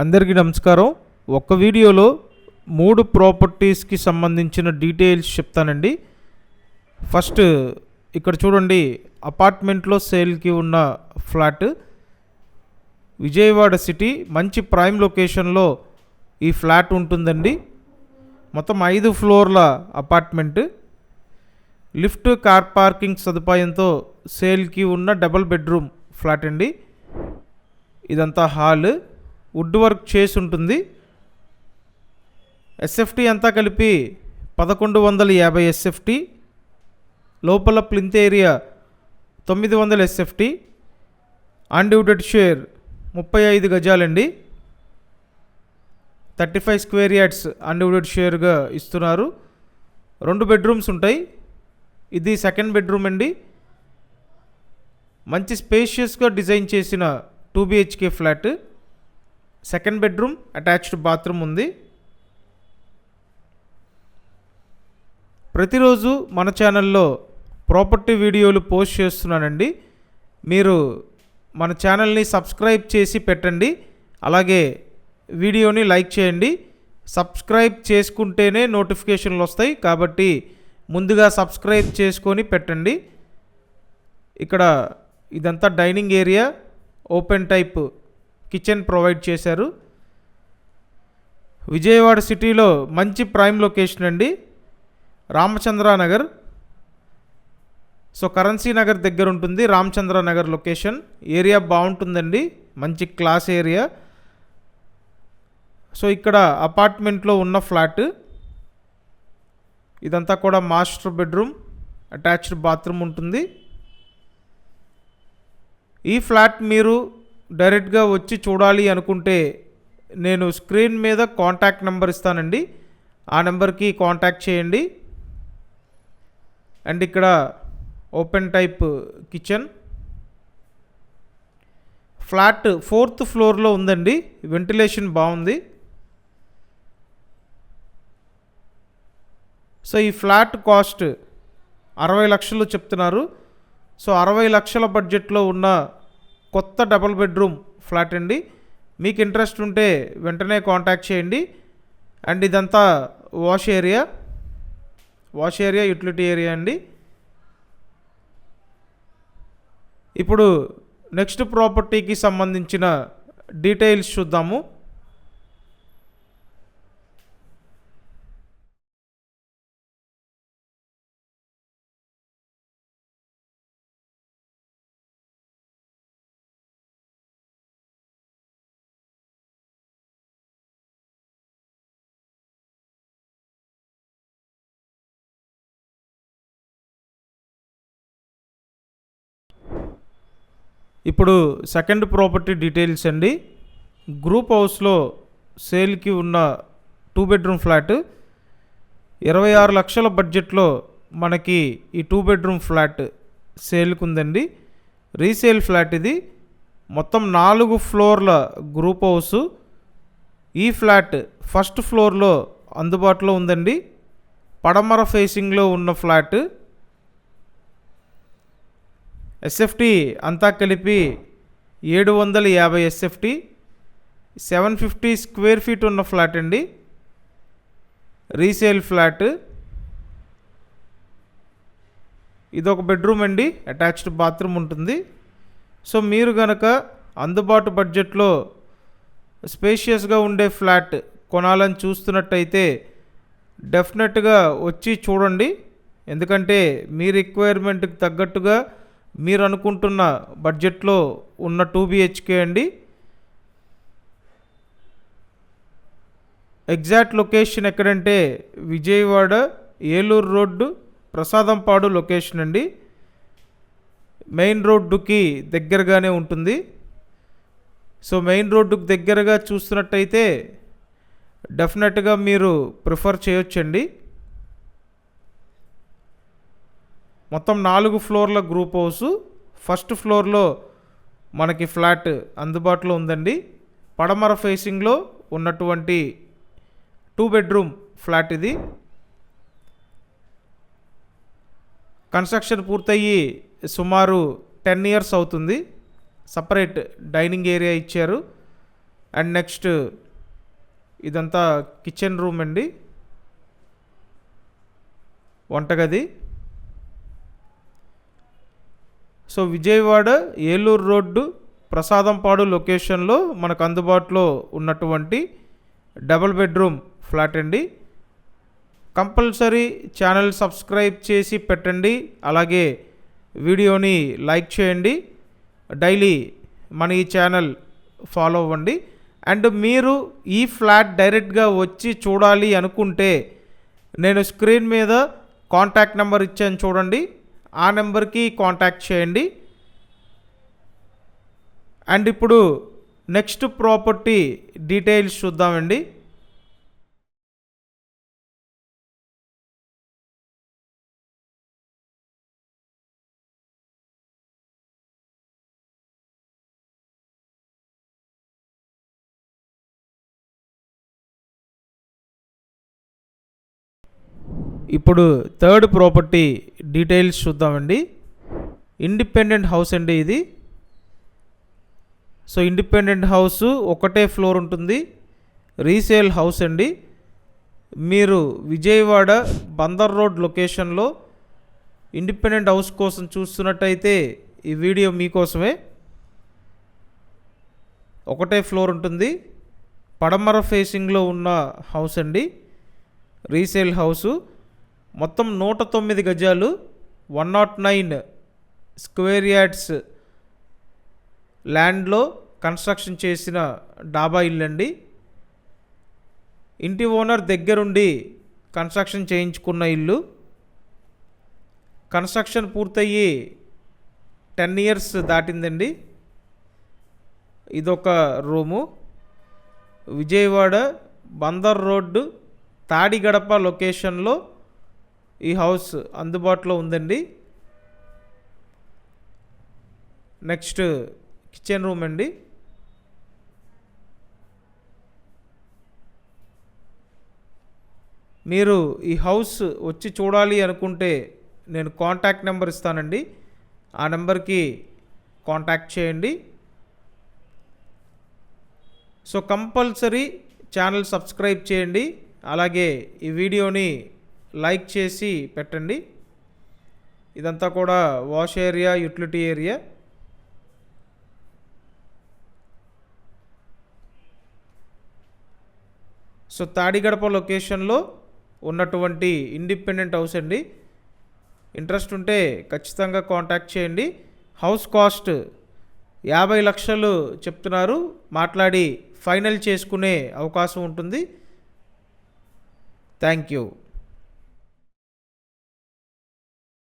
అందరికీ నమస్కారం. ఒక్క వీడియోలో 3 ప్రాపర్టీస్కి సంబంధించిన డీటెయిల్స్ చెప్తానండి. ఫస్ట్ ఇక్కడ చూడండి, అపార్ట్మెంట్లో సేల్కి ఉన్న ఫ్లాట్ విజయవాడ సిటీ మంచి ప్రైమ్ లొకేషన్లో ఈ ఫ్లాట్ ఉంటుందండి. మొత్తం 5 ఫ్లోర్ల అపార్ట్మెంట్, లిఫ్ట్, కార్ పార్కింగ్ సదుపాయంతో సేల్కి ఉన్న డబుల్ బెడ్రూమ్ ఫ్లాట్ అండి. ఇదంతా హాల్, వుడ్ వర్క్ చేసి ఉంటుంది. ఎస్ఎఫ్టీ అంతా కలిపి 1150 ఎస్ఎఫ్టీ, లోపల plinth area 900 SFT, undivided share 35 గజాలండి. 35 స్క్వేర్ యార్డ్స్ అన్డివిడెడ్ షేర్గా ఇస్తున్నారు. 2 బెడ్రూమ్స్ ఉంటాయి. ఇది సెకండ్ బెడ్రూమ్ అండి. మంచి స్పేషియస్గా డిజైన్ చేసిన 2 BHK flat. Second bedroom, attached bathroom ఉంది. ప్రతిరోజు మన ఛానల్లో ప్రాపర్టీ వీడియోలు పోస్ట్ చేస్తున్నానండి. మీరు మన ఛానల్ని సబ్స్క్రైబ్ చేసి పెట్టండి. అలాగే వీడియోని లైక్ చేయండి. సబ్స్క్రైబ్ చేసుకుంటేనే నోటిఫికేషన్లు వస్తాయి, కాబట్టి ముందుగా సబ్స్క్రైబ్ చేసుకొని పెట్టండి. ఇక్కడ ఇదంతా dining area, open type kitchen provide చేశారు. విజయవాడ సిటీలో మంచి ప్రైమ్ లొకేషన్ అండి. రామచంద్ర నగర్, సో కరెన్సీ నగర్ దగ్గర ఉంటుంది రామచంద్ర నగర్ లొకేషన్. ఏరియా బాగుంటుందండి, మంచి క్లాస్ ఏరియా. సో ఇక్కడ అపార్ట్మెంట్లో ఉన్న ఫ్లాట్, ఇదంతా కూడా మాస్టర్ బెడ్రూమ్, అటాచ్డ్ బాత్రూమ్ ఉంటుంది. ఈ ఫ్లాట్ మీరు డైరెక్ట్గా వచ్చి చూడాలి అనుకుంటే నేను స్క్రీన్ మీద కాంటాక్ట్ నెంబర్ ఇస్తానండి. ఆ నెంబర్కి కాంటాక్ట్ చేయండి. అండ్ ఇక్కడ open type kitchen. Flat 4th ఫ్లోర్లో ఉందండి. వెంటిలేషన్ బాగుంది. సో ఈ ఫ్లాట్ కాస్ట్ 60 లక్షలు చెప్తున్నారు. సో 60 లక్షల బడ్జెట్లో ఉన్న కొత్త డబుల్ బెడ్రూమ్ ఫ్లాట్ అండి. మీకు ఇంట్రెస్ట్ ఉంటే వెంటనే కాంటాక్ట్ చేయండి. అండ్ ఇదంతా వాష్ ఏరియా, యూటిలిటీ ఏరియా అండి. ఇప్పుడు నెక్స్ట్ ప్రాపర్టీకి సంబంధించిన డీటెయిల్స్ చూద్దాము. ఇప్పుడు సెకండ్ ప్రాపర్టీ డీటెయిల్స్ అండి. గ్రూప్ హౌస్లో సేల్కి ఉన్న 2 బెడ్రూమ్ ఫ్లాట్ 26 లక్షల బడ్జెట్లో మనకి ఈ 2 బెడ్రూమ్ ఫ్లాట్ సేల్కి ఉందండి. రీసేల్ ఫ్లాట్ ఇది. మొత్తం 4 ఫ్లోర్ల గ్రూప్ హౌస్. ఈ ఫ్లాట్ ఫస్ట్ ఫ్లోర్లో అందుబాటులో ఉందండి. పడమర ఫేసింగ్లో ఉన్న ఫ్లాట్. ఎస్ఎఫ్టీ అంతా కలిపి 750 ఎస్ఎఫ్టీ, 750 స్క్వేర్ ఫీట్ ఉన్న ఫ్లాట్ అండి. Resale flat. ఇదొక బెడ్రూమ్ అండి, అటాచ్డ్ బాత్రూమ్ ఉంటుంది. సో మీరు గనక అందుబాటు బడ్జెట్లో స్పేషియస్గా ఉండే ఫ్లాట్ కొనాలని చూస్తున్నట్టయితే డెఫినెట్గా వచ్చి చూడండి. ఎందుకంటే మీ రిక్వైర్మెంట్కి తగ్గట్టుగా మీరు అనుకుంటున్న బడ్జెట్లో ఉన్న 2 BHK అండి. ఎగ్జాక్ట్ లొకేషన్ ఎక్కడంటే విజయవాడ ఏలూరు రోడ్డు, ప్రసాదంపాడు లొకేషన్ అండి. మెయిన్ రోడ్డుకి దగ్గరగానే ఉంటుంది. సో మెయిన్ రోడ్డుకి దగ్గరగా చూస్తున్నట్టయితే డెఫినెట్గా మీరు ప్రిఫర్ చేయొచ్చండి. మొత్తం 4 ఫ్లోర్ల గ్రూప్ హౌస్. ఫస్ట్ ఫ్లోర్లో మనకి ఫ్లాట్ అందుబాటులో ఉందండి. పడమర ఫేసింగ్లో ఉన్నటువంటి 2 బెడ్రూమ్ ఫ్లాట్ ఇది. కన్స్ట్రక్షన్ పూర్తయ్యి సుమారు 10 ఇయర్స్ అవుతుంది. సపరేట్ డైనింగ్ ఏరియా ఇచ్చారు. అండ్ నెక్స్ట్ ఇదంతా కిచెన్ రూమ్ అండి, వంటగది. సో విజయవాడ ఏలూరు రోడ్డు ప్రసాదంపాడు లొకేషన్లో మనకు అందుబాటులో ఉన్నటువంటి డబుల్ బెడ్రూమ్ ఫ్లాట్ అండి. కంపల్సరీ ఛానల్ సబ్స్క్రైబ్ చేసి పెట్టండి, అలాగే వీడియోని లైక్ చేయండి, డైలీ మన ఈ ఛానల్ ఫాలో అవ్వండి. అండ్ మీరు ఈ ఫ్లాట్ డైరెక్ట్గా వచ్చి చూడాలి అనుకుంటే నేను స్క్రీన్ మీద కాంటాక్ట్ నెంబర్ ఇచ్చాను చూడండి, ఆ నెంబర్కి కాంటాక్ట్ చేయండి. అండ్ ఇప్పుడు నెక్స్ట్ ప్రాపర్టీ డీటెయిల్స్ చూద్దామండి. ఇప్పుడు థర్డ్ ప్రాపర్టీ డీటెయిల్స్ చూద్దామండి. ఇండిపెండెంట్ హౌస్ అండి ఇది. సో ఇండిపెండెంట్ హౌస్, ఒకటే ఫ్లోర్ ఉంటుంది, రీసేల్ హౌస్ అండి. మీరు విజయవాడ బందర్ రోడ్ లొకేషన్లో ఇండిపెండెంట్ హౌస్ కోసం చూస్తున్నట్టయితే ఈ వీడియో మీకోసమే. ఒకటే ఫ్లోర్ ఉంటుంది, పడమర ఫేసింగ్లో ఉన్న హౌస్ అండి, రీసేల్ హౌసు. మొత్తం 109 గజాలు, 109 స్క్వేర్ యార్డ్స్ ల్యాండ్లో కన్స్ట్రక్షన్ చేసిన డాబా ఇల్లు అండి. ఇంటి ఓనర్ దగ్గరుండి కన్స్ట్రక్షన్ చేయించుకున్న ఇల్లు. కన్స్ట్రక్షన్ పూర్తయ్యి 10 ఇయర్స్ దాటిందండి. ఇదొక రూము. విజయవాడ బందర్ రోడ్డు తాడిగడప లొకేషన్లో ఈ హౌస్ అందుబాటులో ఉందండి. నెక్స్ట్ కిచెన్ రూమ్ అండి. మీరు ఈ హౌస్ వచ్చి చూడాలి అనుకుంటే నేను కాంటాక్ట్ నెంబర్ ఇస్తానండి, ఆ నెంబర్కి కాంటాక్ట్ చేయండి. సో కంపల్సరీ ఛానల్ సబ్స్క్రైబ్ చేయండి, అలాగే ఈ వీడియోని లైక్ చేసి పెట్టండి. ఇదంతా కూడా wash area, utility area. So Tadigadapa లొకేషన్లో ఉన్నటువంటి ఇండిపెండెంట్ హౌస్ అండి. ఇంట్రెస్ట్ ఉంటే ఖచ్చితంగా కాంటాక్ట్ చేయండి. హౌస్ కాస్ట్ 50 లక్షలు చెప్తున్నారు, మాట్లాడి ఫైనల్ చేసుకునే అవకాశం ఉంటుంది. Thank you.